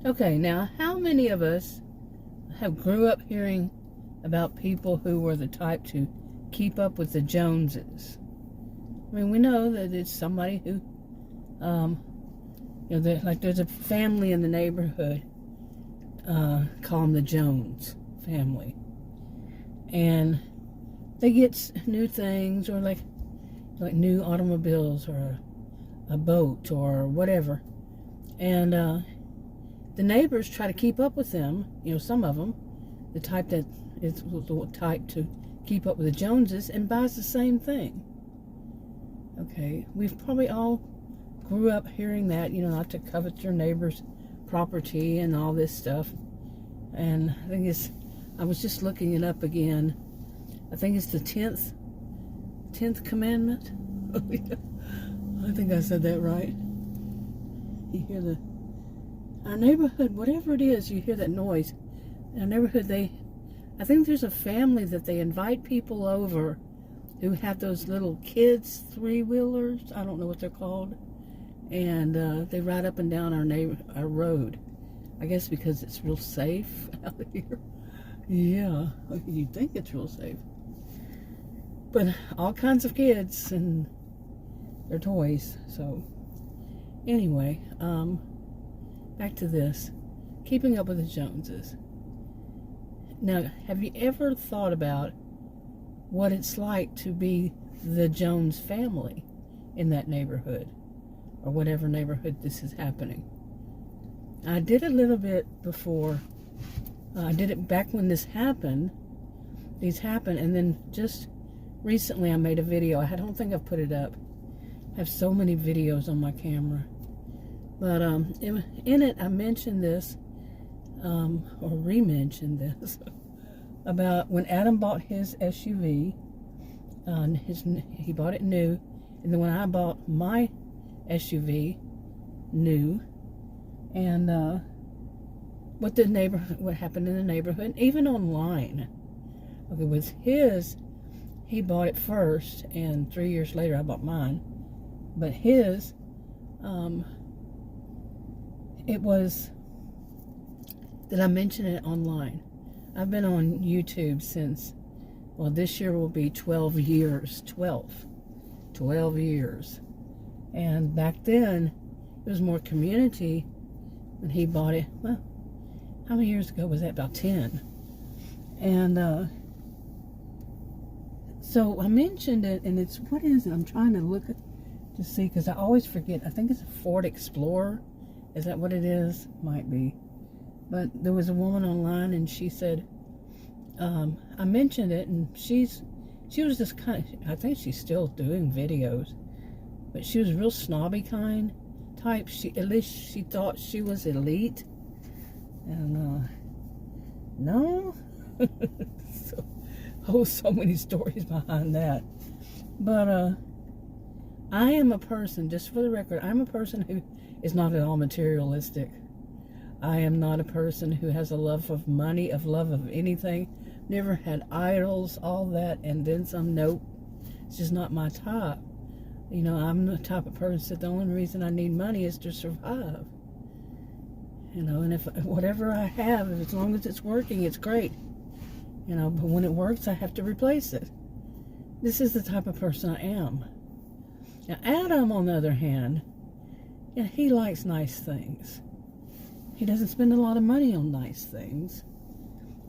Okay, now how many of us have grew up hearing about people who were the type to keep up with the Joneses? I mean, we know that it's somebody who, like there's a family in the neighborhood, call them the Jones family, and they get new things, or like new automobiles, or a boat, or whatever, and the neighbors try to keep up with them. Some of them, the type that is the type to keep up with the Joneses, and buys the same thing. Okay, we've probably all grew up hearing that, not to covet your neighbor's property and all this stuff. And I was just looking it up again. I think it's the 10th commandment. I think I said that right. You hear our neighborhood, whatever it is, you hear that noise. In our neighborhood, I think there's a family that they invite people over who have those little kids 3-wheelers. I don't know what they're called. And they ride up and down our road. I guess because it's real safe out here. Yeah, you think it's real safe. But all kinds of kids and their toys. So anyway, back to this. Keeping up with the Joneses. Now, have you ever thought about what it's like to be the Jones family in that neighborhood, or whatever neighborhood this is happening? I did a little bit before. I did it back when these happened, and then just recently I made a video. I don't think I've put it up. I have so many videos on my camera. But in it I mentioned this, or re-mentioned this, about when Adam bought his SUV. He bought it new, and then when I bought my SUV new, and what happened in the neighborhood, even online. Okay, with his, he bought it first, and 3 years later I bought mine. But his, it was that I mentioned it online. I've been on YouTube since, this year will be 12 years. 12 years. And back then, it was more community when he bought it. Well, how many years ago was that? About 10. And so I mentioned it, and what is it? I'm trying to look to see, because I always forget. I think it's a Ford Explorer. Is that what it is? Might be. But there was a woman online, and she said, I mentioned it, and she was just kind of, I think she's still doing videos, but she was real snobby type. At least she thought she was elite. And no. So many stories behind that. But I am a person, just for the record, I'm a person who is not at all materialistic. I am not a person who has a love of money, love of anything. Never had idols, all that, and then some. Nope. It's just not my type. I'm the type of person that the only reason I need money is to survive. And if whatever I have, as long as it's working, it's great. But when it works, I have to replace it. This is the type of person I am. Now, Adam, on the other hand, he likes nice things. He doesn't spend a lot of money on nice things,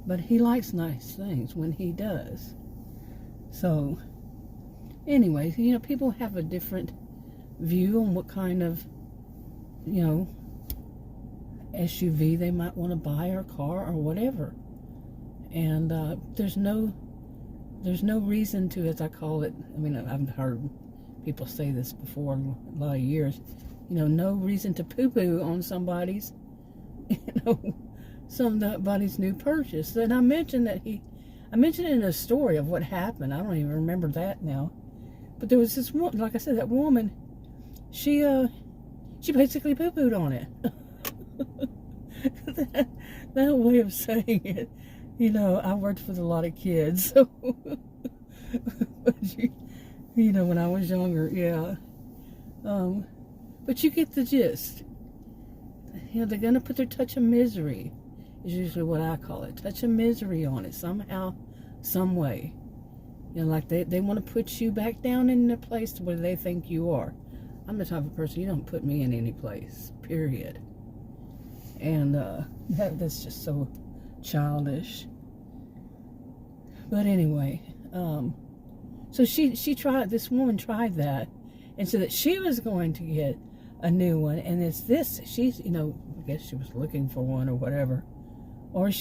but he likes nice things when he does. So, anyways, people have a different view on what kind of, SUV they might want to buy, or car, or whatever. And there's no reason to, as I call it, I've heard people say this before in a lot of years, no reason to poo-poo on somebody's new purchase. And I mentioned it in a story of what happened. I don't even remember that now. But there was this woman, like I said, that woman, she basically poo-pooed on it. that way of saying it. I worked with a lot of kids, so when I was younger, yeah. But you get the gist. they're going to put their touch of misery, is usually what I call it. Touch of misery on it somehow, some way. Like they want to put you back down in the place where they think you are. I'm the type of person, you don't put me in any place, period. And that's just so childish. But anyway, so this woman tried that, and so that she was going to get a new one, and it's this, she's, I guess she was looking for one or whatever. Or I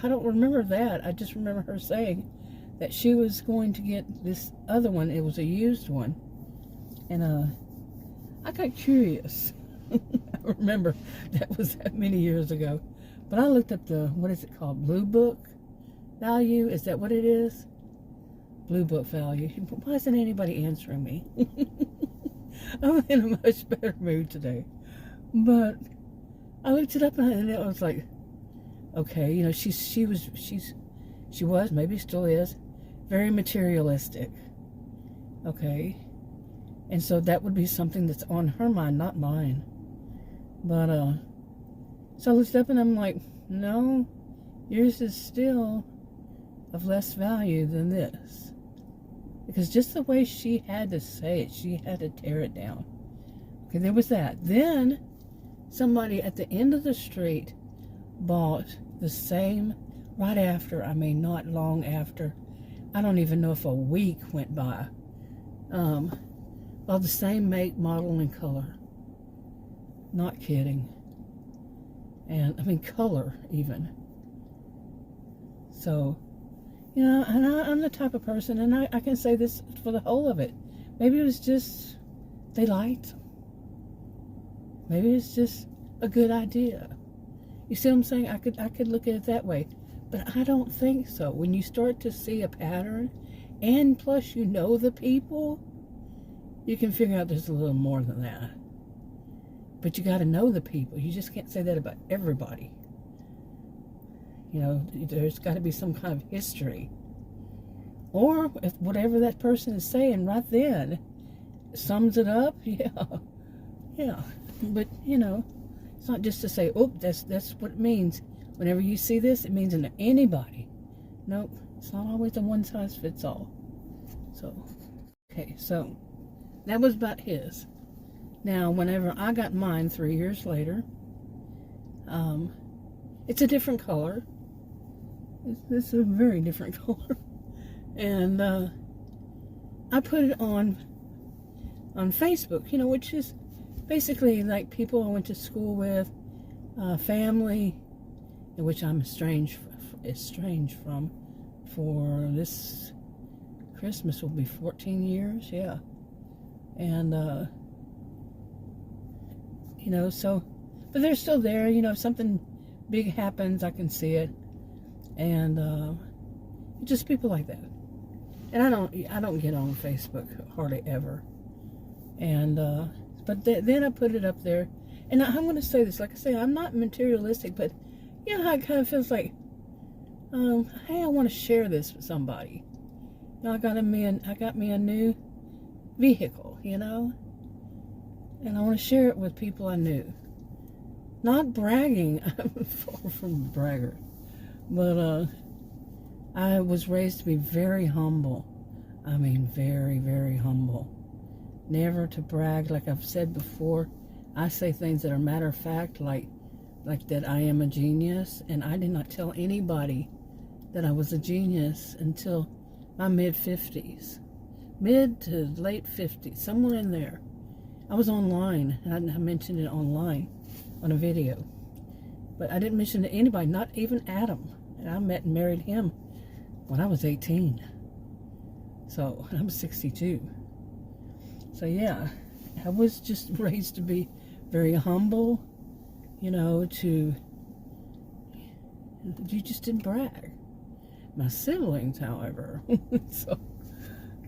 don't remember that. I just remember her saying that she was going to get this other one. It was a used one. And I got curious. I remember that was that many years ago. But I looked up what is it called? Blue Book value? Is that what it is? Blue Book value. Why isn't anybody answering me? I'm in a much better mood today. But I looked it up and it was like, okay, she was, maybe still is, very materialistic. Okay. And so that would be something that's on her mind, not mine. But, so I looked it up and I'm like, no, yours is still of less value than this. Because just the way she had to say it, she had to tear it down. Okay, there was that. Then somebody at the end of the street bought the same right after, not long after. I don't even know if a week went by. Bought the same make, model, and color. Not kidding. And, color even. So, and I'm the type of person, and I can say this for the whole of it. Maybe it was just, they liked them. Maybe it's just a good idea. You see what I'm saying? I could look at it that way. But I don't think so. When you start to see a pattern, and plus the people, you can figure out there's a little more than that. But you got to know the people. You just can't say that about everybody. There's got to be some kind of history. Or if whatever that person is saying right then sums it up, yeah. But, it's not just to say, oh, that's what it means. Whenever you see this, it means anybody. Nope, it's not always a one-size-fits-all. So, okay, so that was about his. Now, whenever I got mine 3 years later, it's a different color. It's a very different color. And I put it on Facebook, which is basically like people I went to school with, family, which I'm estranged from. For this Christmas will be 14 years, yeah. And, so, but they're still there, if something big happens, I can see it. And, just people like that. And I don't get on Facebook hardly ever. And, but then I put it up there. And I'm going to say this, like I say, I'm not materialistic, but how it kind of feels like, hey, I want to share this with somebody. I got me a new vehicle, and I want to share it with people I knew. Not bragging, I'm far from a bragger, but I was raised to be very humble. Very, very humble. Never to brag, like I've said before. I say things that are matter of fact, like that I am a genius, and I did not tell anybody that I was a genius until my mid-50s. Mid to late 50s, somewhere in there. I was online, and I mentioned it online on a video. But I didn't mention it to anybody, not even Adam. And I met and married him when I was 18. So, I'm 62. So, yeah, I was just raised to be very humble, you just didn't brag. My siblings, however, so,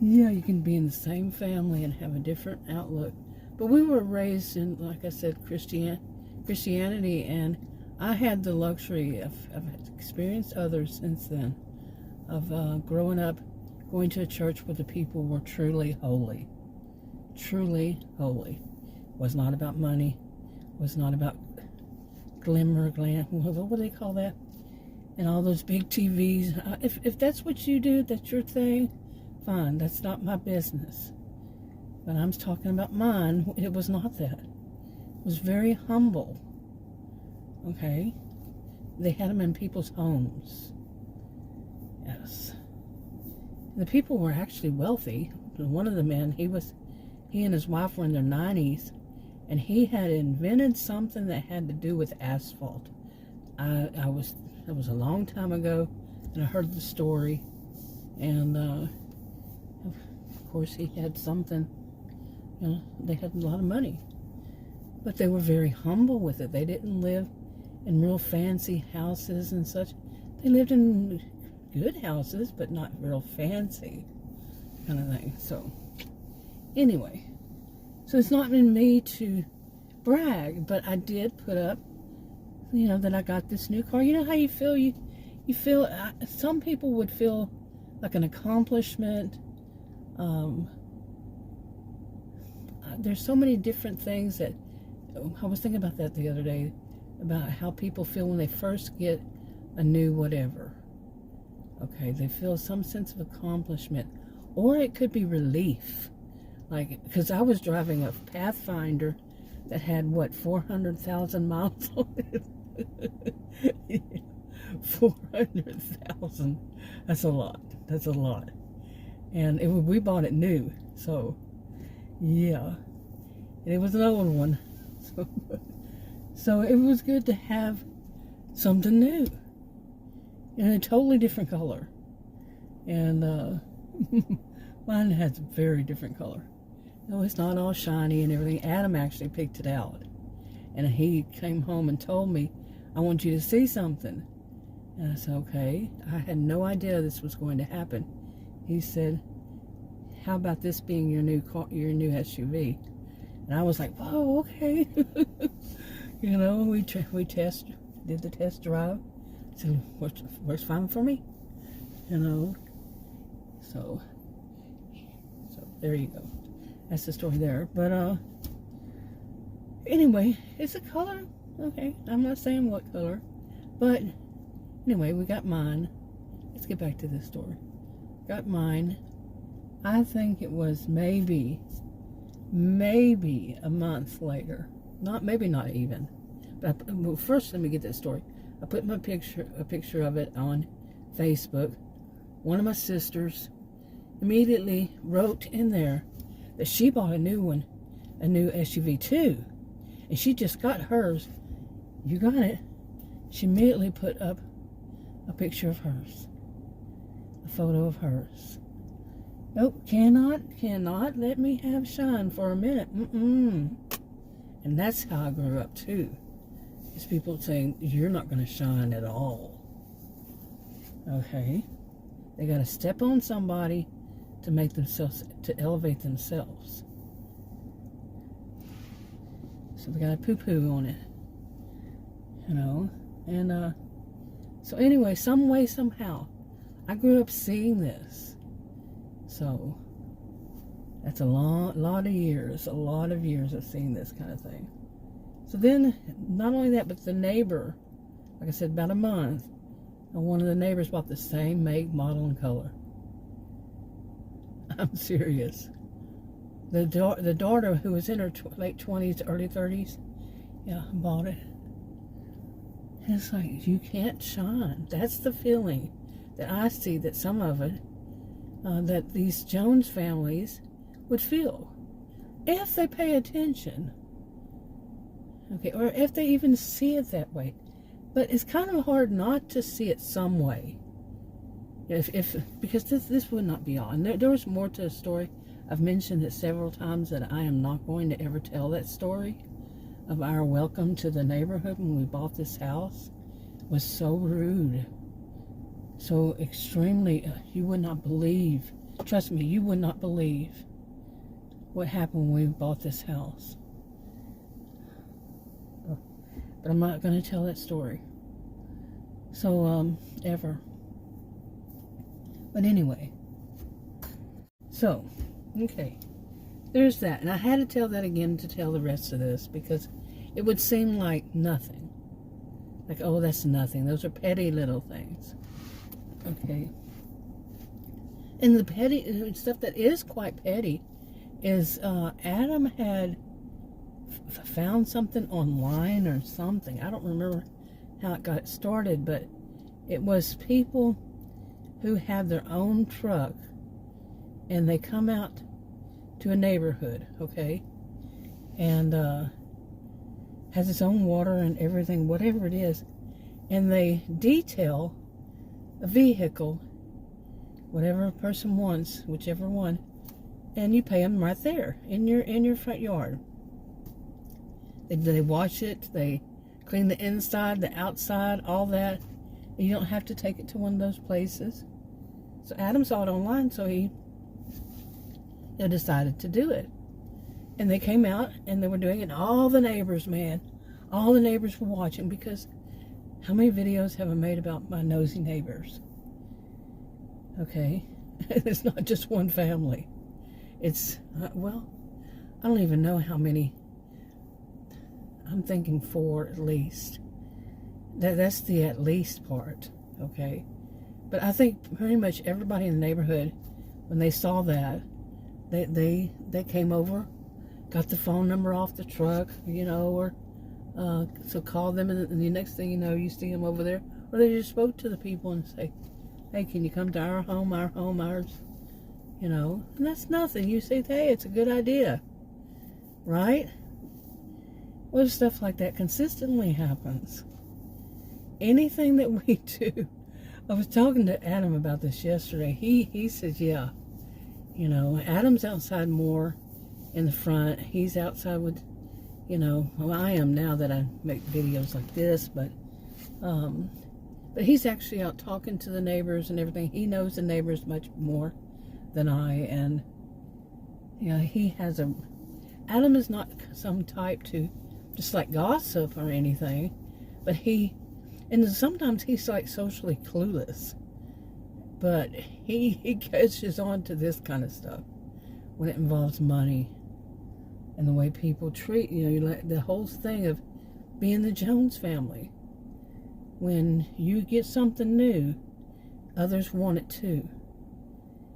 yeah, you can be in the same family and have a different outlook. But we were raised in, like I said, Christianity, and I had the luxury of experienced others since then, of growing up, going to a church where the people were truly holy. Truly holy. Was not about money. Was not about glimmer, glam, what do they call that? And all those big TVs. If that's what you do, that's your thing, fine. That's not my business. But I'm talking about mine. It was not that. It was very humble. Okay? They had them in people's homes. Yes. The people were actually wealthy. One of the men, he and his wife were in their 90s, and he had invented something that had to do with asphalt. That was a long time ago, and I heard the story, and of course he had something, they had a lot of money, but they were very humble with it. They didn't live in real fancy houses and such. They lived in good houses, but not real fancy kind of thing. So anyway, so it's not in me to brag, but I did put up, that I got this new car. You know how you feel? You feel, some people would feel like an accomplishment. There's so many different things that, I was thinking about that the other day, about how people feel when they first get a new whatever. Okay, they feel some sense of accomplishment, or it could be relief. Like, because I was driving a Pathfinder that had, 400,000 miles on it? 400,000. That's a lot. That's a lot. And we bought it new. So, yeah. And it was an old one. So it was good to have something new. In a totally different color. And mine has a very different color. No, it's not all shiny and everything. Adam actually picked it out. And he came home and told me, I want you to see something. And I said, okay. I had no idea this was going to happen. He said, how about this being your new car, your new SUV? And I was like, whoa, okay. We did the test drive. So works fine for me. So there you go. That's the story there. But anyway, it's a color. Okay, I'm not saying what color, but anyway, we got mine. Let's get back to this story. Got mine. I think it was maybe a month later. Maybe not even. But well, first, let me get this story. I put a picture of it on Facebook. One of my sisters immediately wrote in there that she bought a new one, a new SUV too, and she just got hers. You got it. She immediately put up a picture of hers, a photo of hers. Nope, cannot let me have shine for a minute. And that's how I grew up too. Is people saying, you're not going to shine at all. Okay? They got to step on somebody to make themselves, to elevate themselves. So they got to poo-poo on it. And so anyway, some way, somehow, I grew up seeing this. So that's a lot of years of seeing this kind of thing. So then, not only that, but the neighbor, like I said, about a month, and one of the neighbors bought the same make, model, and color. I'm serious. The daughter, who was in her late 20s, early 30s, bought it. And it's like, you can't shine. That's the feeling that I see that some of it, that these Jones families would feel. If they pay attention. Okay, or if they even see it that way. But it's kind of hard not to see it some way. Because this would not be all. And there was more to the story. I've mentioned it several times that I am not going to ever tell that story of our welcome to the neighborhood when we bought this house. It was so rude. So extremely, you would not believe, trust me, you would not believe what happened when we bought this house. But I'm not going to tell that story. So, ever. But anyway. So, okay. There's that. And I had to tell that again to tell the rest of this because it would seem like nothing. Like, oh, that's nothing. Those are petty little things. Okay. And the petty stuff that is quite petty is Adam had found something online or something. I don't remember how it got started, but it was people who have their own truck and they come out to a neighborhood, okay, and has its own water and everything, whatever it is, and they detail a vehicle, whatever a person wants, whichever one, and you pay them right there in your front yard. They wash it, they clean the inside, the outside, all that. And you don't have to take it to one of those places. So Adam saw it online, so he decided to do it. And they came out and they were doing it. And all the neighbors, man, all the neighbors were watching, because how many videos have I made about my nosy neighbors? Okay, it's not just one family. It's, well, I don't even know how many. I'm thinking 4 at least. That's the at least part, okay? But I think pretty much everybody in the neighborhood, when they saw that, they came over, got the phone number off the truck, you know, or so called them, and the next thing you know, you see them over there, or they just spoke to the people and say, hey, can you come to our home, ours, you know? And that's nothing. You say, hey, it's a good idea, right? Well, stuff like that consistently happens. Anything that we do. I was talking to Adam about this yesterday. He says, yeah, you know, Adam's outside more in the front. He's outside with, you know, well, I am now that I make videos like this, but he's actually out talking to the neighbors and everything. He knows the neighbors much more than I, and, you know, Adam is not some type to just like gossip or anything, but and sometimes he's like socially clueless, but he catches on to this kind of stuff when it involves money and the way people treat, you know, like the whole thing of being the Jones family. When you get something new, others want it too.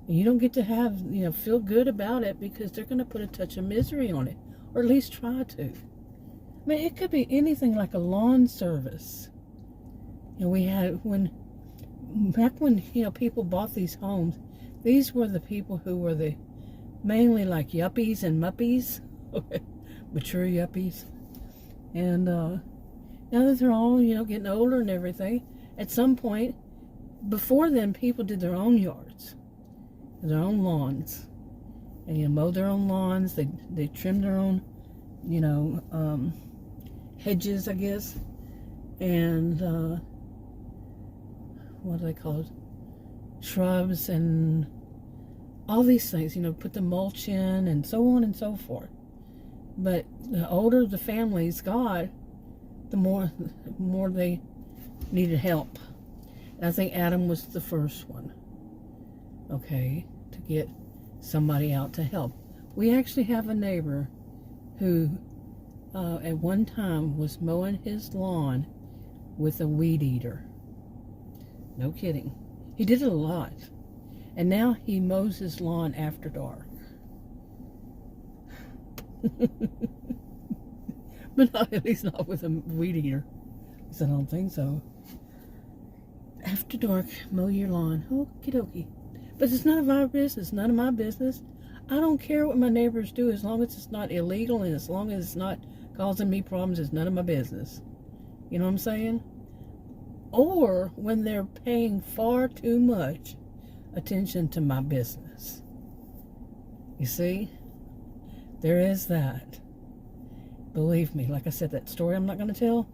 And you don't get to have, you know, feel good about it, because they're going to put a touch of misery on it, or at least try to. I mean, it could be anything, like a lawn service. You know, we had, back when, you know, people bought these homes, these were the people who were mainly like yuppies and muppies, mature yuppies. And now that they're all, you know, getting older and everything, at some point, before then, people did their own yards, their own lawns, and, you know, mowed their own lawns, they trimmed their own, you know, hedges, I guess, and what do they call it? Shrubs and all these things, you know, put the mulch in and so on and so forth. But the older the families got, the more they needed help. And I think Adam was the first one, okay, to get somebody out to help. We actually have a neighbor who at one time was mowing his lawn with a weed eater. No kidding. He did it a lot. And now he mows his lawn after dark. But not, at least not with a weed eater. Because I don't think so. After dark, mow your lawn. Okie dokie. But it's none of our business. None of my business. I don't care what my neighbors do, as long as it's not illegal and as long as it's not causing me problems. It's none of my business. You know what I'm saying? Or when they're paying far too much attention to my business. You see? There is that. Believe me, like I said, that story I'm not going to tell.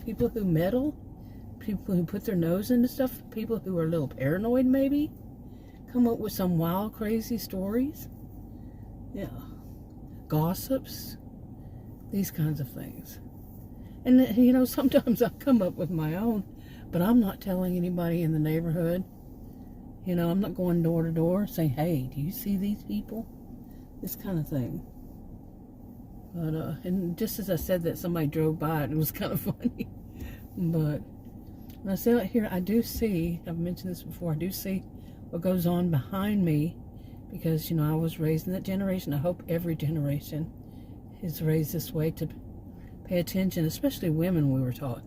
People who meddle, people who put their nose into stuff, people who are a little paranoid maybe, come up with some wild, crazy stories. Yeah. Gossips. These kinds of things. And, you know, sometimes I come up with my own, but I'm not telling anybody in the neighborhood. You know, I'm not going door to door saying, hey, do you see these people? This kind of thing. But, and just as I said that, somebody drove by, and it was kind of funny. But when I sit out here, I do see, I've mentioned this before, I do see what goes on behind me, because, you know, I was raised in that generation. I hope every generation is raised this way, to pay attention, especially women, we were taught,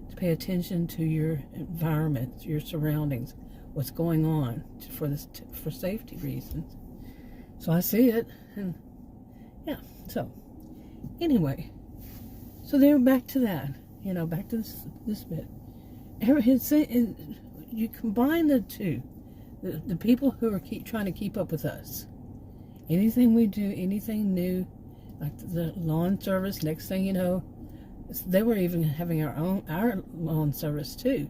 to pay attention to your environment, your surroundings, what's going on for safety reasons. So I see it, and yeah, so anyway, so they were back to that, you know, back to this bit. You combine the two, the people who are trying to keep up with us. Anything we do, anything new, like the lawn service, next thing you know, they were even having our lawn service too.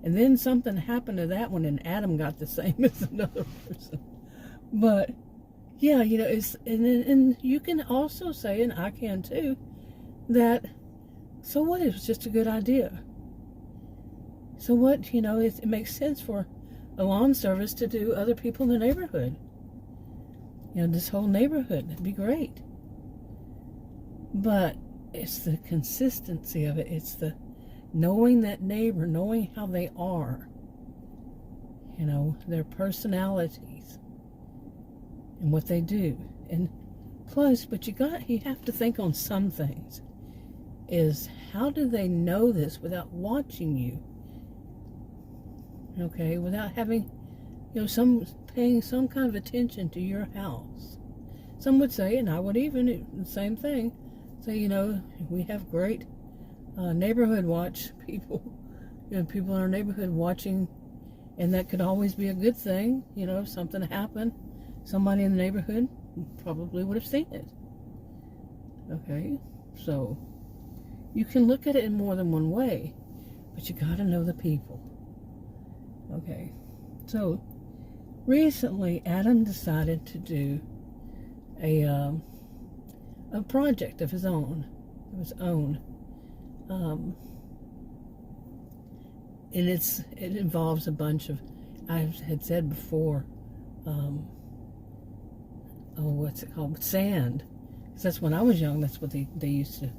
And then something happened to that one, and Adam got the same as another person. But yeah, you know, and you can also say, and I can too, that so what? It was just a good idea. So what? You know, it makes sense for a lawn service to do other people in the neighborhood. You know, this whole neighborhood, that'd be great. But it's the consistency of it. It's the knowing that neighbor, knowing how they are, you know, their personalities and what they do. And plus, but you have to think on some things, is how do they know this without watching you? Okay, without having, you know, paying some kind of attention to your house. Some would say, and I would even, the same thing, say, you know, we have great neighborhood watch people, you know, people in our neighborhood watching, and that could always be a good thing. You know, if something happened, somebody in the neighborhood probably would have seen it. Okay, so you can look at it in more than one way, but you got to know the people. Okay, so recently Adam decided to do a project of his own, and it involves a bunch of, I had said before, what's it called, sand, because that's when I was young, that's what they used to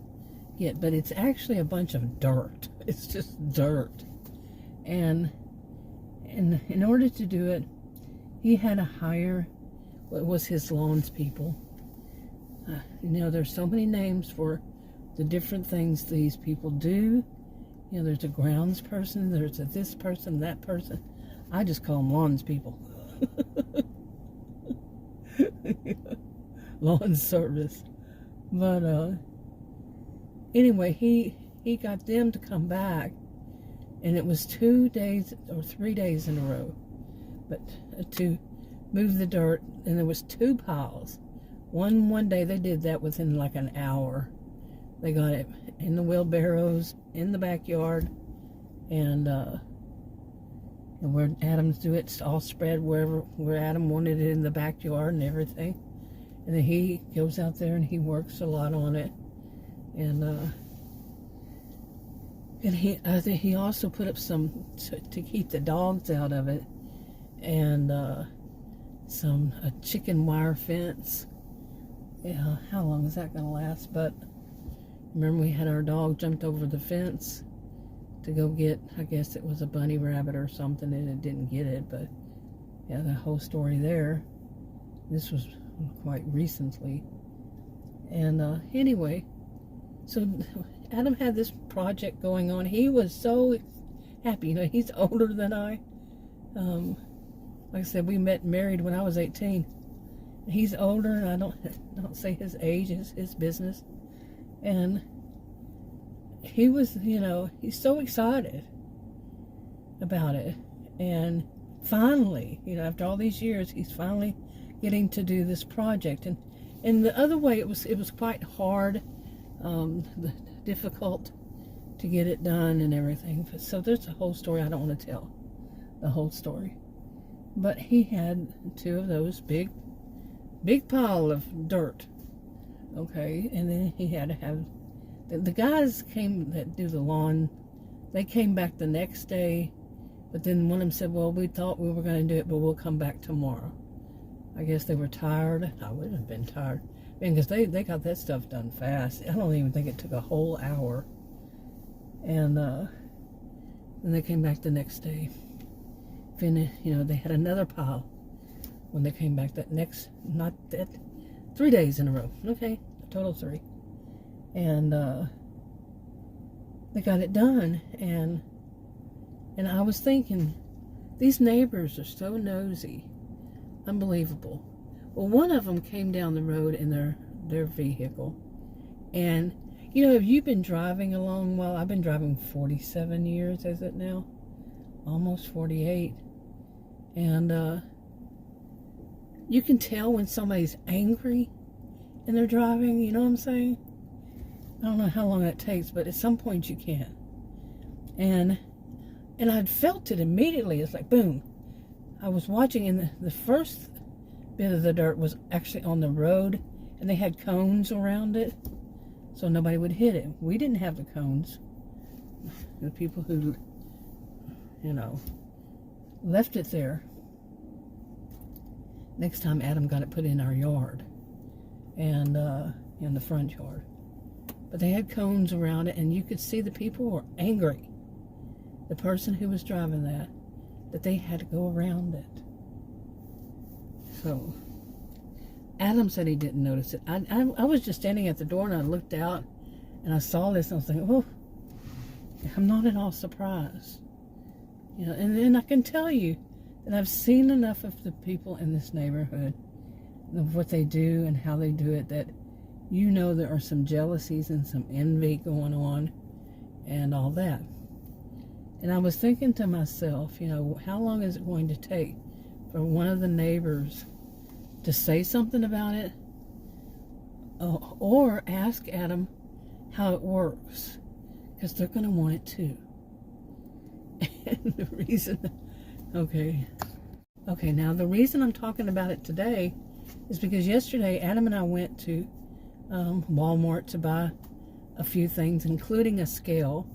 get, but it's actually a bunch of dirt. It's just dirt. And in order to do it, he had to hire what was his lawns people. You know, there's so many names for the different things these people do. You know, there's a grounds person, there's a this person, that person. I just call them lawns people. Lawn service. But anyway, he got them to come back, and it was 2 days or 3 days in a row, but to move the dirt, and there was 2 piles. One day they did that within like an hour. They got it in the wheelbarrows in the backyard, and where Adam's do it's all spread where Adam wanted it in the backyard and everything. And then he goes out there and he works a lot on it, and I think he also put up some to keep the dogs out of it, and a chicken wire fence. Yeah, how long is that going to last? But remember, we had our dog jumped over the fence to go get, I guess it was a bunny rabbit or something, and it didn't get it. But yeah, the whole story there. This was quite recently. And anyway, so Adam had this project going on. He was so happy. You know, he's older than I. Like I said, we married when I was 18. He's older, and I don't say his age, is his business. And he was, you know, he's so excited about it. And finally, you know, after all these years, he's finally getting to do this project. And the other way, it was quite hard, difficult to get it done and everything. So there's a whole story. I don't want to tell the whole story. But he had 2 of those big pile of dirt. Okay, and then he had to have the guys that do the lawn. They came back the next day, but then one of them said, "Well, we thought we were going to do it, but we'll come back tomorrow." I guess they were tired. I would have been tired. because they got that stuff done fast. I don't even think it took a whole hour. And they came back the next day. They had another pile when they came back 3 days in a row. Okay, a total of 3. And they got it done. And I was thinking, these neighbors are so nosy. Unbelievable. Well, one of them came down the road in their vehicle. And, you've been driving a long while. I've been driving 47 years, is it now? Almost 48. And you can tell when somebody's angry and they're driving, you know what I'm saying? I don't know how long that takes, but at some point you can. And I'd felt it immediately. It's like, boom. I was watching, and the first bit of the dirt was actually on the road, and they had cones around it so nobody would hit it. We didn't have the cones. The people who, left it there. Next time, Adam got it put in our yard, and in the front yard. But they had cones around it, and you could see the people were angry. The person who was driving that they had to go around it. So Adam said he didn't notice it. I was just standing at the door, and I looked out and I saw this, and I was thinking, oh, I'm not at all surprised. And then I can tell you that I've seen enough of the people in this neighborhood, of what they do and how they do it, that there are some jealousies and some envy going on and all that. And I was thinking to myself, how long is it going to take for one of the neighbors to say something about it, or ask Adam how it works, because they're going to want it too. And the reason, okay, now the reason I'm talking about it today is because yesterday Adam and I went to Walmart to buy a few things, including a scale.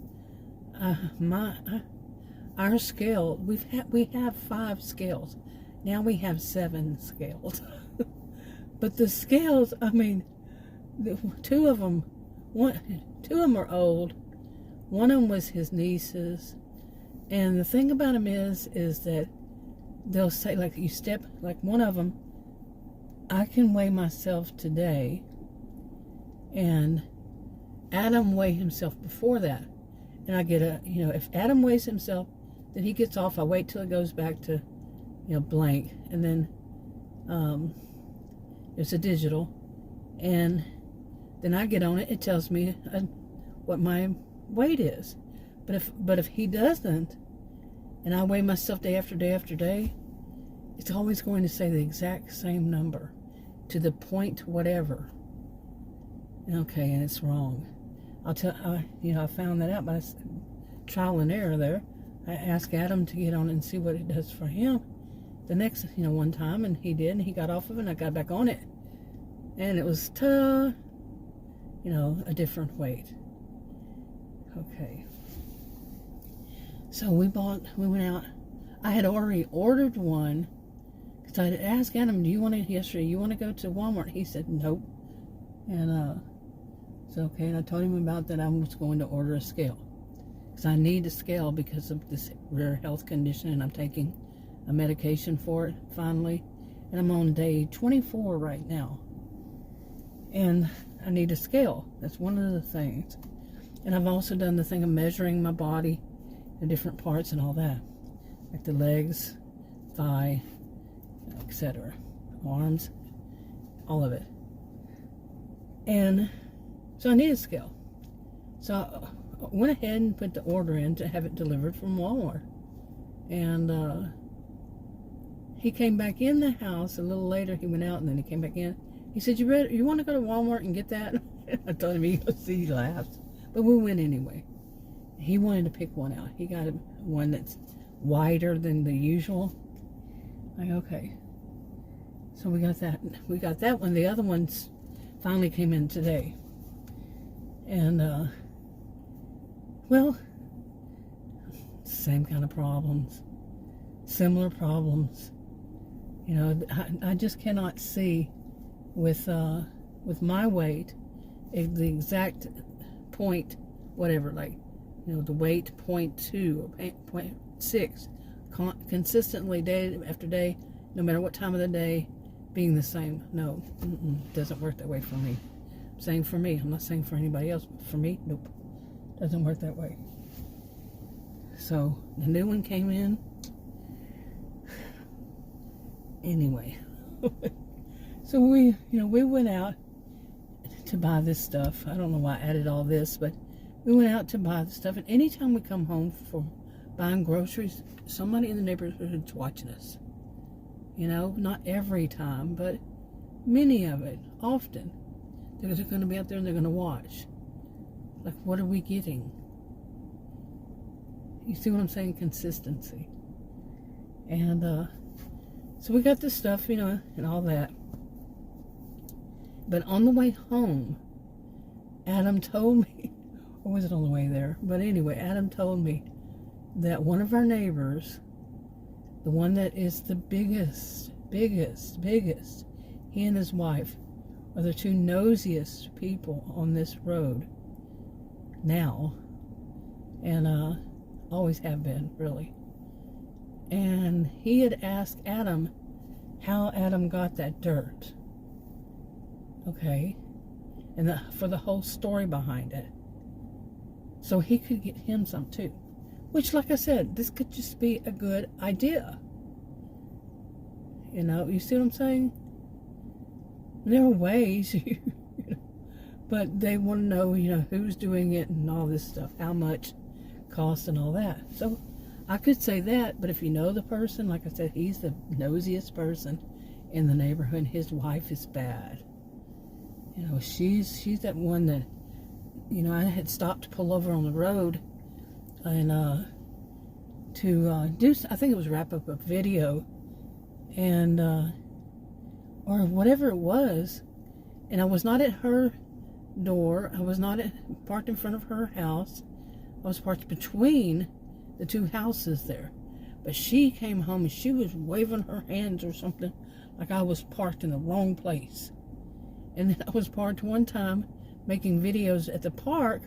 Our scale, we have 5 scales. Now we have 7 scales. But the scales, two of them are old. One of them was his niece's. And the thing about them is that they'll say, like, one of them, I can weigh myself today, and Adam weighed himself before that. And I get if Adam weighs himself, then he gets off. I wait till it goes back to, blank. And then it's a digital. And then I get on it. It tells me what my weight is. But if he doesn't, and I weigh myself day after day after day, it's always going to say the exact same number to the point whatever. Okay, and it's wrong. I found that out by trial and error there. I asked Adam to get on it and see what it does for him the next, one time, and he did, and he got off of it, and I got back on it. And it was, a different weight. Okay. So we went out. I had already ordered one, because I had asked Adam, you want to go to Walmart? He said, nope. And, so, okay, and I told him about that I was going to order a scale. Because I need a scale because of this rare health condition, and I'm taking a medication for it, finally. And I'm on day 24 right now. And I need a scale. That's one of the things. And I've also done the thing of measuring my body, the different parts and all that. Like the legs, thigh, etc. Arms, all of it. And so I need a scale. So I went ahead and put the order in to have it delivered from Walmart. And he came back in the house a little later. He went out and then he came back in. He said, you want to go to Walmart and get that? I told him, he laughed. But we went anyway. He wanted to pick one out. He got one that's wider than the usual. Like, okay. So we got that. We got that one. The other ones finally came in today. And, well, same kind of problems. Similar problems. I just cannot see with with my weight, the exact point, whatever, like, the weight 0.2 or 0.6, consistently day after day, no matter what time of the day, being the same. No, it doesn't work that way for me. I'm saying for me. I'm not saying for anybody else, but for me, nope. Doesn't work that way. So the new one came in. Anyway, so we went out to buy this stuff. I don't know why I added all this, but we went out to buy the stuff. And anytime we come home from buying groceries, somebody in the neighborhood is watching us. Not every time, but many of it, often. They're going to be out there and they're going to watch. Like, what are we getting? You see what I'm saying? Consistency. And so we got this stuff, and all that. But on the way home, Adam told me, or was it on the way there? But anyway, Adam told me that one of our neighbors, the one that is the biggest, he and his wife are the two nosiest people on this road now, and always have been, really. And he had asked Adam how Adam got that dirt, okay, and for the whole story behind it, so he could get him some too. Which, like I said, this could just be a good idea. You see what I'm saying? There are ways, but they want to know, who's doing it and all this stuff, how much costs and all that. So I could say that, but if you know the person, like I said, he's the nosiest person in the neighborhood. His wife is bad. She's that one that, I had stopped to pull over on the road and to do, I think it was wrap up a video, and or whatever it was, and I was not at her door. I was not parked in front of her house. I was parked between the two houses there. But she came home and she was waving her hands or something, like I was parked in the wrong place. And then I was parked one time making videos at the park,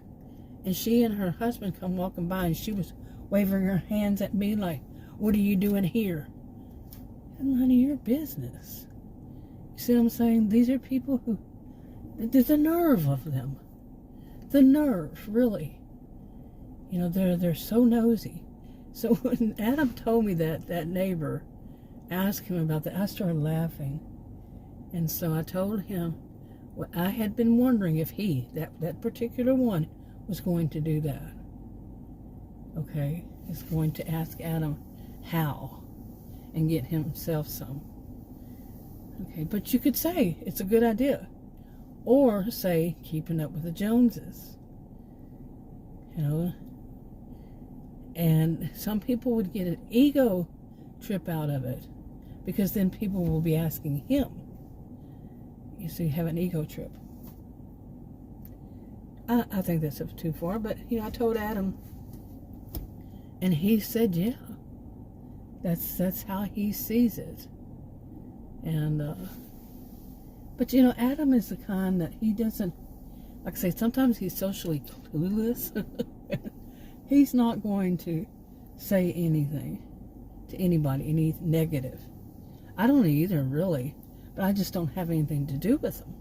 and she and her husband come walking by, and she was waving her hands at me like, "What are you doing here?" And none of your business. You see what I'm saying? These are people who, the nerve of them. The nerve, really. They're so nosy. So when Adam told me that neighbor asked him about that, I started laughing. And so I told him, well, I had been wondering if that particular one, was going to do that. Okay? Is going to ask Adam how and get himself some. Okay, but you could say it's a good idea. Or say keeping up with the Joneses. And some people would get an ego trip out of it, because then people will be asking him. You see, have an ego trip. I think that's too far, but I told Adam, and he said, yeah, that's how he sees it. And but Adam is the kind that he doesn't, like I say, sometimes he's socially clueless. He's not going to say anything to anybody, any negative. I don't either, really, but I just don't have anything to do with them.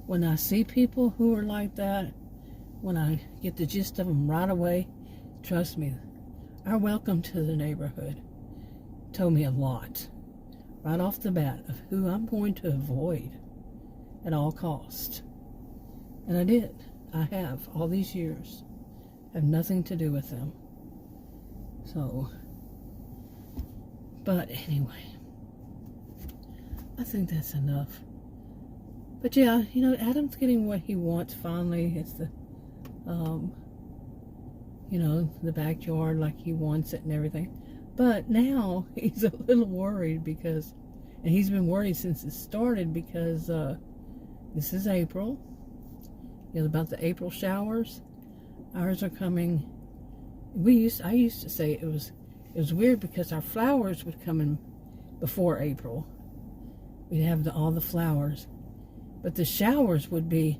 When I see people who are like that, when I get the gist of them right away, trust me, our welcome to the neighborhood told me a lot, right off the bat, of who I'm going to avoid at all costs. And I did. I have, all these years. Have nothing to do with them. So, but anyway, I think that's enough. But yeah, Adam's getting what he wants finally. It's the, the backyard like he wants it and everything. But now he's a little worried because, and he's been worried since it started, because this is April. About the April showers. Ours are coming. I used to say it was weird because our flowers would come in before April. We'd have all the flowers, But the showers would be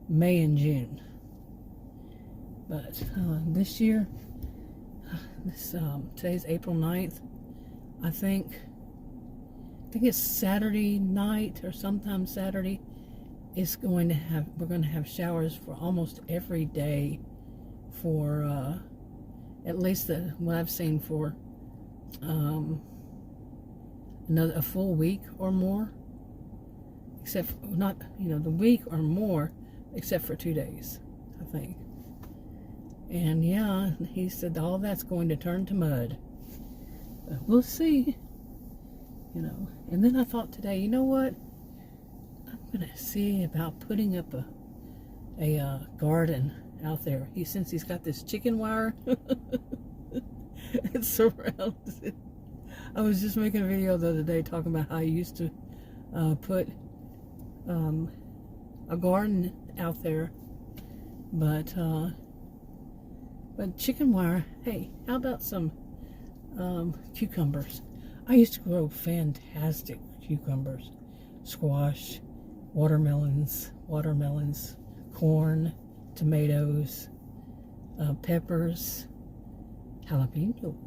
May and June. But this year, today's April 9th, I think it's Saturday night or sometime Saturday. We're going to have showers for almost every day for at least what I've seen for a full week or more, except for, not the week or more, except for 2 days, I think. And yeah, he said all that's going to turn to mud. But we'll see. And then I thought today, you know what? I'm gonna see about putting up a garden out there. Since he's got this chicken wire, it surrounds it. I was just making a video the other day talking about how I used to put a garden out there, but chicken wire. Hey, how about some cucumbers? I used to grow fantastic cucumbers, squash, watermelons, corn, tomatoes, peppers, jalapeno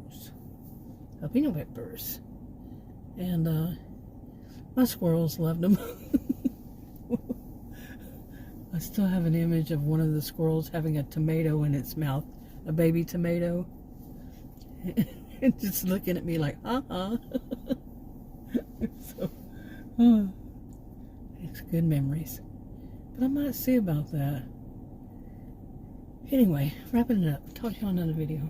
peppers, and my squirrels loved them. I still have an image of one of the squirrels having a tomato in its mouth, a baby tomato, and just looking at me like, So, it's good memories. But I might see about that. Anyway, wrapping it up. Talk to you on another video.